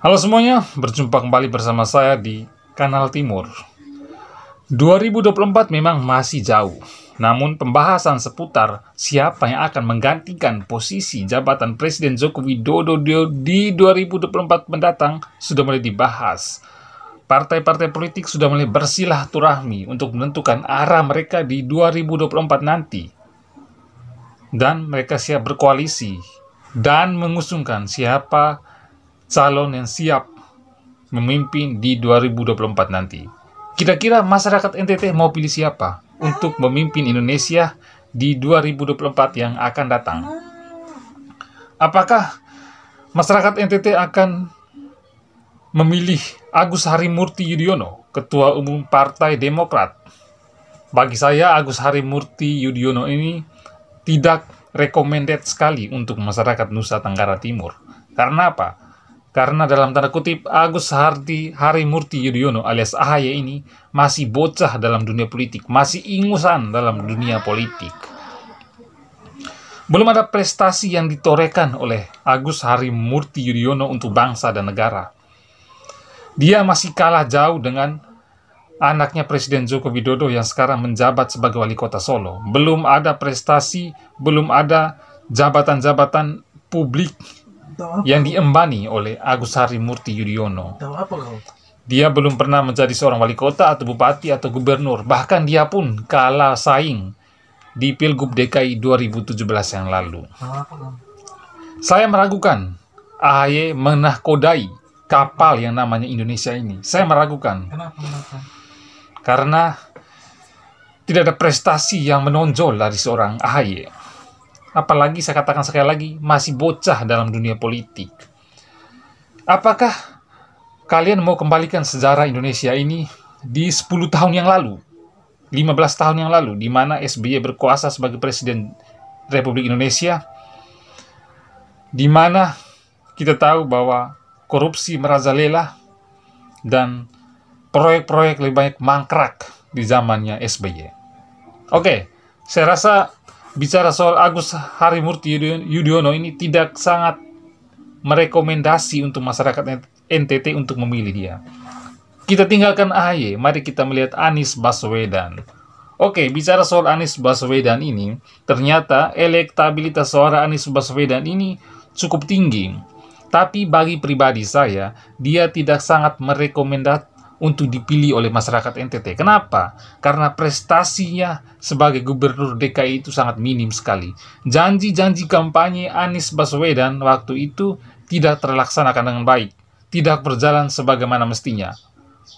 Halo semuanya, berjumpa kembali bersama saya di Kanal Timur. 2024 memang masih jauh, namun pembahasan seputar siapa yang akan menggantikan posisi jabatan Presiden Joko Widodo di 2024 mendatang sudah mulai dibahas. Partai-partai politik sudah mulai bersilaturahmi untuk menentukan arah mereka di 2024 nanti. Dan mereka siap berkoalisi dan mengusungkan siapa calon yang siap memimpin di 2024 nanti. Kira-kira masyarakat NTT mau pilih siapa untuk memimpin Indonesia di 2024 yang akan datang? Apakah masyarakat NTT akan memilih Agus Harimurti Yudhoyono, Ketua Umum Partai Demokrat? Bagi saya, Agus Harimurti Yudhoyono ini tidak recommended sekali untuk masyarakat Nusa Tenggara Timur. Karena apa? Karena dalam tanda kutip, Agus Harimurti Yudhoyono alias AHY ini masih bocah dalam dunia politik, masih ingusan dalam dunia politik. Belum ada prestasi yang ditorehkan oleh Agus Harimurti Yudhoyono untuk bangsa dan negara. Dia masih kalah jauh dengan anaknya Presiden Joko Widodo yang sekarang menjabat sebagai wali kota Solo. Belum ada prestasi, belum ada jabatan-jabatan publik yang diembani oleh Agus Harimurti Yudhoyono. Dia belum pernah menjadi seorang wali kota atau bupati atau gubernur. Bahkan dia pun kalah saing di Pilgub DKI 2017 yang lalu. Saya meragukan AHY menahkodai kapal yang namanya Indonesia ini. Saya meragukan. Karena tidak ada prestasi yang menonjol dari seorang AHY. Apalagi saya katakan sekali lagi, masih bocah dalam dunia politik. Apakah kalian mau kembalikan sejarah Indonesia ini di 10 tahun yang lalu, 15 tahun yang lalu, di mana SBY berkuasa sebagai Presiden Republik Indonesia, di mana kita tahu bahwa korupsi merajalela dan proyek-proyek lebih banyak mangkrak di zamannya SBY. Oke, saya rasa bicara soal Agus Harimurti Yudhoyono ini tidak sangat merekomendasi untuk masyarakat NTT untuk memilih dia. Kita tinggalkan AHY, mari kita melihat Anies Baswedan. Oke, bicara soal Anies Baswedan ini, ternyata elektabilitas suara Anies Baswedan ini cukup tinggi. Tapi bagi pribadi saya, dia tidak sangat merekomendasi untuk dipilih oleh masyarakat NTT. Kenapa? Karena prestasinya sebagai gubernur DKI itu sangat minim sekali. Janji-janji kampanye Anies Baswedan waktu itu tidak terlaksanakan dengan baik. Tidak berjalan sebagaimana mestinya.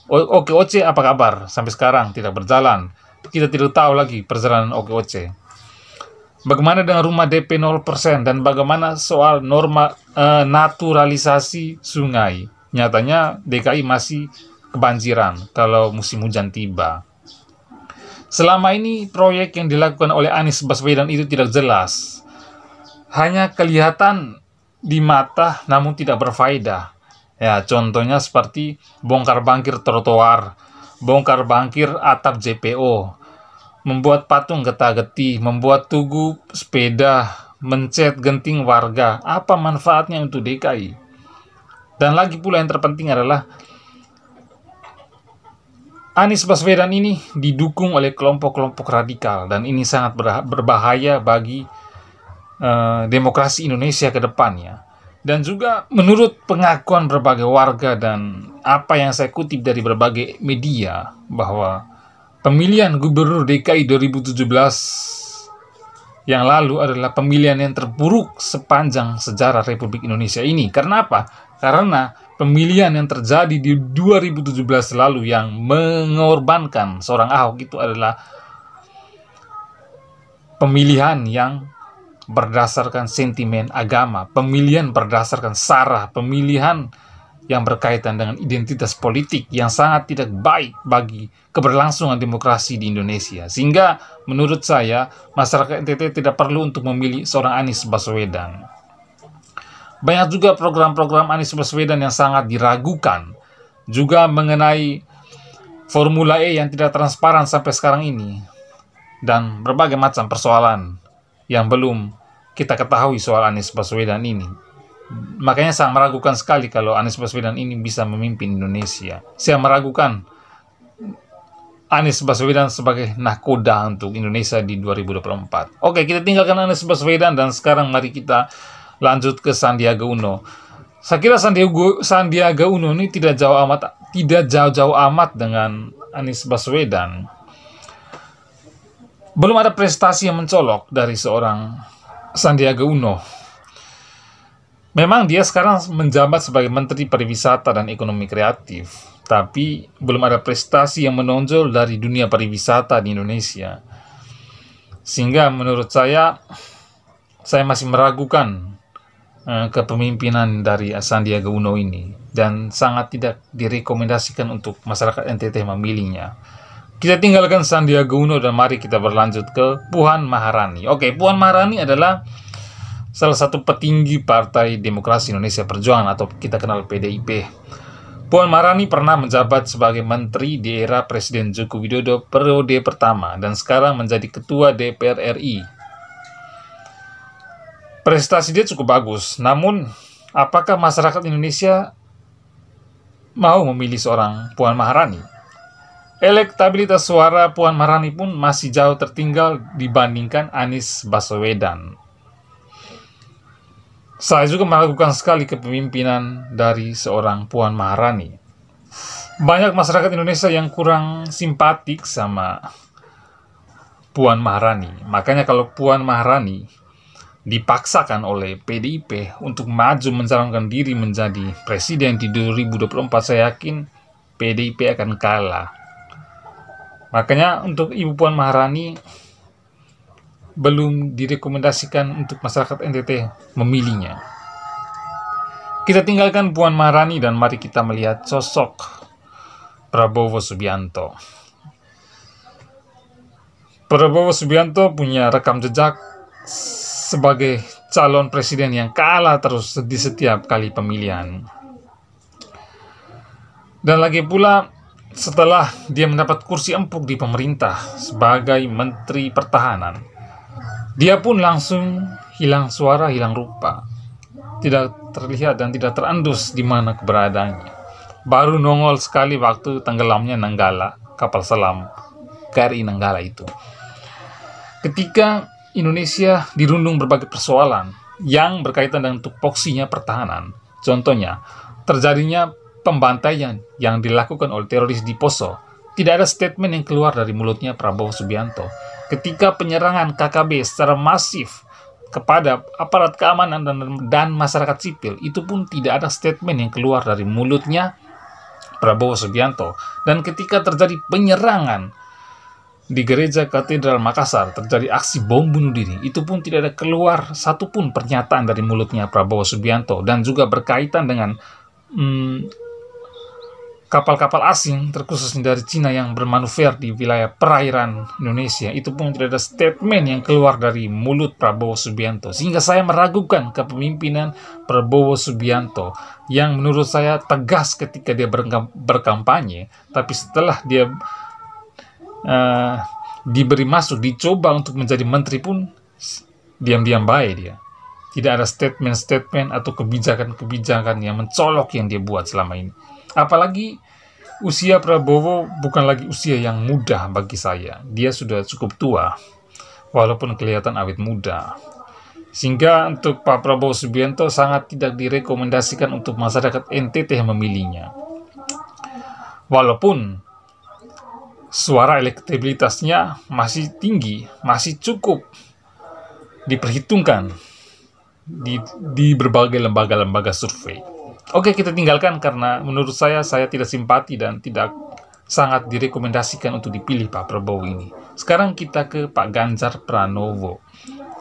OKOC apa kabar? Sampai sekarang tidak berjalan. Kita tidak tahu lagi perjalanan OKOC. Bagaimana dengan rumah DP 0% dan bagaimana soal norma naturalisasi sungai? Nyatanya DKI masih kebanjiran kalau musim hujan tiba. Selama ini proyek yang dilakukan oleh Anies Baswedan itu tidak jelas. Hanya kelihatan di mata namun tidak berfaedah. Ya, contohnya seperti bongkar bangkir trotoar, bongkar bangkir atap JPO, membuat patung getah-getih, membuat tugu sepeda, mencet genting warga. Apa manfaatnya untuk DKI? Dan lagi pula yang terpenting adalah Anies Baswedan ini didukung oleh kelompok-kelompok radikal dan ini sangat berbahaya bagi demokrasi Indonesia ke depannya. Dan juga menurut pengakuan berbagai warga dan apa yang saya kutip dari berbagai media, bahwa pemilihan gubernur DKI 2017 yang lalu adalah pemilihan yang terburuk sepanjang sejarah Republik Indonesia ini. Karena apa? Karena pemilihan yang terjadi di 2017 lalu yang mengorbankan seorang Ahok itu adalah pemilihan yang berdasarkan sentimen agama, pemilihan berdasarkan sara, pemilihan yang berkaitan dengan identitas politik yang sangat tidak baik bagi keberlangsungan demokrasi di Indonesia. Sehingga menurut saya, masyarakat NTT tidak perlu untuk memilih seorang Anies Baswedan. Banyak juga program-program Anies Baswedan yang sangat diragukan. Juga mengenai Formula E yang tidak transparan sampai sekarang ini. Dan berbagai macam persoalan yang belum kita ketahui soal Anies Baswedan ini. Makanya saya meragukan sekali kalau Anies Baswedan ini bisa memimpin Indonesia. Saya meragukan Anies Baswedan sebagai nahkoda untuk Indonesia di 2024. Oke, kita tinggalkan Anies Baswedan dan sekarang mari kita lanjut ke Sandiaga Uno. Saya kira Sandiaga Uno ini tidak jauh-jauh amat dengan Anies Baswedan. Belum ada prestasi yang mencolok dari seorang Sandiaga Uno. Memang dia sekarang menjabat sebagai Menteri Pariwisata dan Ekonomi Kreatif, tapi belum ada prestasi yang menonjol dari dunia pariwisata di Indonesia. Sehingga menurut saya masih meragukan kepemimpinan dari Sandiaga Uno ini, dan sangat tidak direkomendasikan untuk masyarakat NTT memilihnya. Kita tinggalkan Sandiaga Uno dan mari kita berlanjut ke Puan Maharani. Oke, Puan Maharani adalah salah satu petinggi Partai Demokrasi Indonesia Perjuangan atau kita kenal PDIP. Puan Maharani pernah menjabat sebagai menteri di era Presiden Joko Widodo periode pertama dan sekarang menjadi Ketua DPR RI. Prestasi dia cukup bagus, namun apakah masyarakat Indonesia mau memilih seorang Puan Maharani? Elektabilitas suara Puan Maharani pun masih jauh tertinggal dibandingkan Anies Baswedan. Saya juga meragukan sekali kepemimpinan dari seorang Puan Maharani. Banyak masyarakat Indonesia yang kurang simpatik sama Puan Maharani. Makanya kalau Puan Maharani dipaksakan oleh PDIP untuk maju mencalonkan diri menjadi presiden di 2024, saya yakin PDIP akan kalah. Makanya untuk Ibu Puan Maharani belum direkomendasikan untuk masyarakat NTT memilihnya. Kita tinggalkan Puan Maharani dan mari kita melihat sosok Prabowo Subianto. Prabowo Subianto punya rekam jejak sebagai calon presiden yang kalah terus di setiap kali pemilihan. Dan lagi pula setelah dia mendapat kursi empuk di pemerintah sebagai Menteri Pertahanan, dia pun langsung hilang suara, hilang rupa. Tidak terlihat dan tidak terendus di mana keberadaannya. Baru nongol sekali waktu tenggelamnya Nanggala, kapal selam KRI Nanggala itu. Ketika Indonesia dirundung berbagai persoalan yang berkaitan dengan tupoksinya pertahanan. Contohnya, terjadinya pembantaian yang dilakukan oleh teroris di Poso. Tidak ada statement yang keluar dari mulutnya Prabowo Subianto. Ketika penyerangan KKB secara masif kepada aparat keamanan dan masyarakat sipil, itu pun tidak ada statement yang keluar dari mulutnya Prabowo Subianto. Dan ketika terjadi penyerangan di gereja Katedral Makassar, terjadi aksi bom bunuh diri, itu pun tidak ada keluar satupun pernyataan dari mulutnya Prabowo Subianto. Dan juga berkaitan dengan kapal-kapal asing, terkhususnya dari Cina yang bermanuver di wilayah perairan Indonesia, itu pun tidak ada statement yang keluar dari mulut Prabowo Subianto. Sehingga saya meragukan kepemimpinan Prabowo Subianto yang menurut saya tegas ketika dia berkampanye, tapi setelah dia diberi masuk, dicoba untuk menjadi menteri pun diam-diam baik dia. Tidak ada statement-statement atau kebijakan-kebijakan yang mencolok yang dia buat selama ini. Apalagi usia Prabowo bukan lagi usia yang muda bagi saya. Dia sudah cukup tua, walaupun kelihatan awet muda. Sehingga untuk Pak Prabowo Subianto sangat tidak direkomendasikan untuk masyarakat NTT yang memilihnya. Walaupun suara elektabilitasnya masih tinggi, masih cukup diperhitungkan di berbagai lembaga-lembaga survei. Oke, kita tinggalkan karena menurut saya tidak simpati dan tidak sangat direkomendasikan untuk dipilih Pak Prabowo ini. Sekarang kita ke Pak Ganjar Pranowo,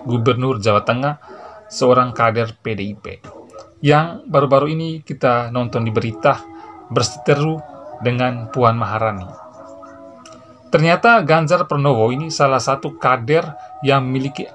Gubernur Jawa Tengah, seorang kader PDIP, yang baru-baru ini kita nonton di berita berseteru dengan Puan Maharani. Ternyata Ganjar Pranowo ini salah satu kader yang memiliki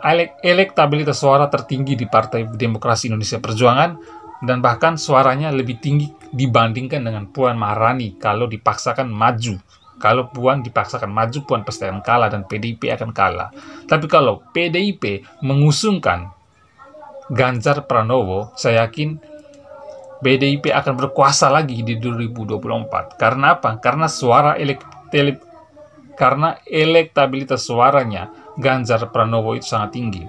elektabilitas suara tertinggi di Partai Demokrasi Indonesia Perjuangan, dan bahkan suaranya lebih tinggi dibandingkan dengan Puan Maharani kalau dipaksakan maju. Kalau Puan dipaksakan maju, Puan pasti akan kalah dan PDIP akan kalah. Tapi kalau PDIP mengusungkan Ganjar Pranowo, saya yakin PDIP akan berkuasa lagi di 2024. Karena apa? Karena karena elektabilitas suaranya Ganjar Pranowo itu sangat tinggi.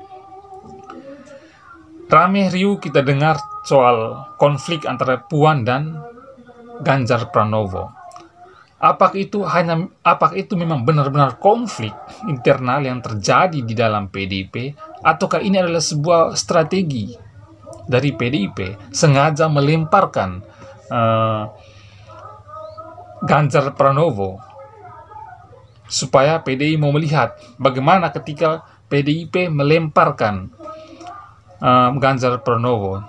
Rame riuh kita dengar soal konflik antara Puan dan Ganjar Pranowo. Apakah itu memang benar-benar konflik internal yang terjadi di dalam PDIP, ataukah ini adalah sebuah strategi dari PDIP sengaja melemparkan Ganjar Pranowo supaya PDI mau melihat bagaimana ketika PDIP melemparkan Ganjar Pranowo,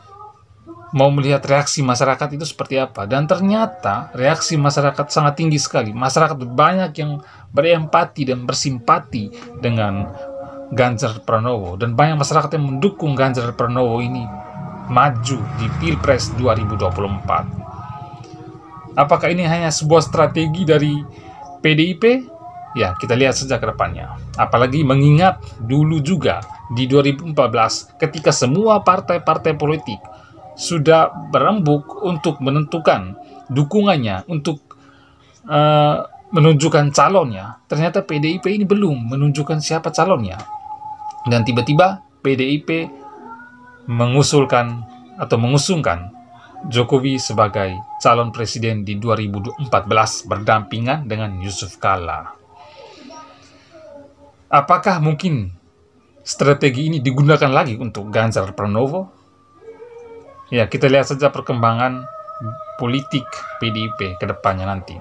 mau melihat reaksi masyarakat itu seperti apa. Dan ternyata reaksi masyarakat sangat tinggi sekali. Masyarakat banyak yang berempati dan bersimpati dengan Ganjar Pranowo, dan banyak masyarakat yang mendukung Ganjar Pranowo ini maju di Pilpres 2024. Apakah ini hanya sebuah strategi dari PDIP? Ya, kita lihat saja ke depannya. Apalagi mengingat dulu juga di 2014 ketika semua partai-partai politik sudah berembuk untuk menentukan dukungannya, untuk menunjukkan calonnya, ternyata PDIP ini belum menunjukkan siapa calonnya. Dan tiba-tiba PDIP mengusulkan atau mengusungkan Jokowi sebagai calon presiden di 2014 berdampingan dengan Yusuf Kala. Apakah mungkin strategi ini digunakan lagi untuk Ganjar Pranowo? Ya, kita lihat saja perkembangan politik PDIP ke depannya nanti.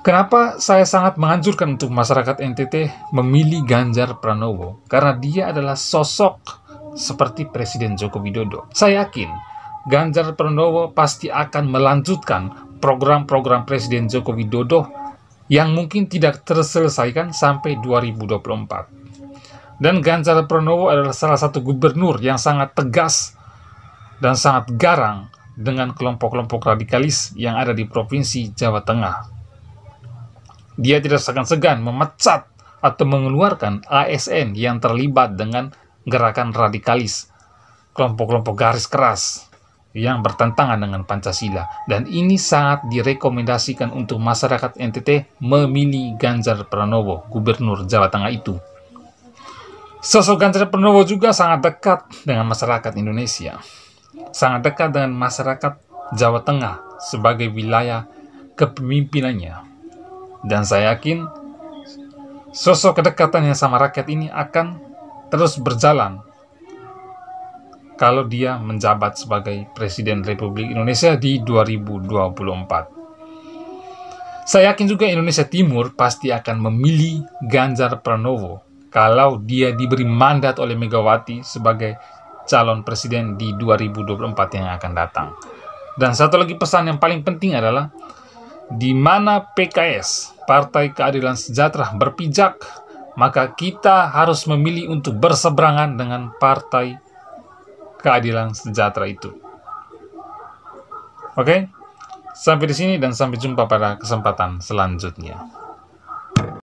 Kenapa saya sangat menganjurkan untuk masyarakat NTT memilih Ganjar Pranowo? Karena dia adalah sosok seperti Presiden Joko Widodo. Saya yakin Ganjar Pranowo pasti akan melanjutkan program-program Presiden Joko Widodo yang mungkin tidak terselesaikan sampai 2024. Dan Ganjar Pranowo adalah salah satu gubernur yang sangat tegas dan sangat garang dengan kelompok-kelompok radikalis yang ada di Provinsi Jawa Tengah. Dia tidak segan-segan memecat atau mengeluarkan ASN yang terlibat dengan gerakan radikalis, kelompok-kelompok garis keras yang bertentangan dengan Pancasila. Dan ini sangat direkomendasikan untuk masyarakat NTT memilih Ganjar Pranowo, gubernur Jawa Tengah itu. Sosok Ganjar Pranowo juga sangat dekat dengan masyarakat Indonesia, sangat dekat dengan masyarakat Jawa Tengah sebagai wilayah kepemimpinannya. Dan saya yakin sosok kedekatannya sama rakyat ini akan terus berjalan kalau dia menjabat sebagai Presiden Republik Indonesia di 2024. Saya yakin juga Indonesia Timur pasti akan memilih Ganjar Pranowo kalau dia diberi mandat oleh Megawati sebagai calon presiden di 2024 yang akan datang. Dan satu lagi pesan yang paling penting adalah, di mana PKS, Partai Keadilan Sejahtera, berpijak, maka kita harus memilih untuk berseberangan dengan Partai Keadilan Sejahtera itu. Oke? Sampai di sini dan sampai jumpa pada kesempatan selanjutnya.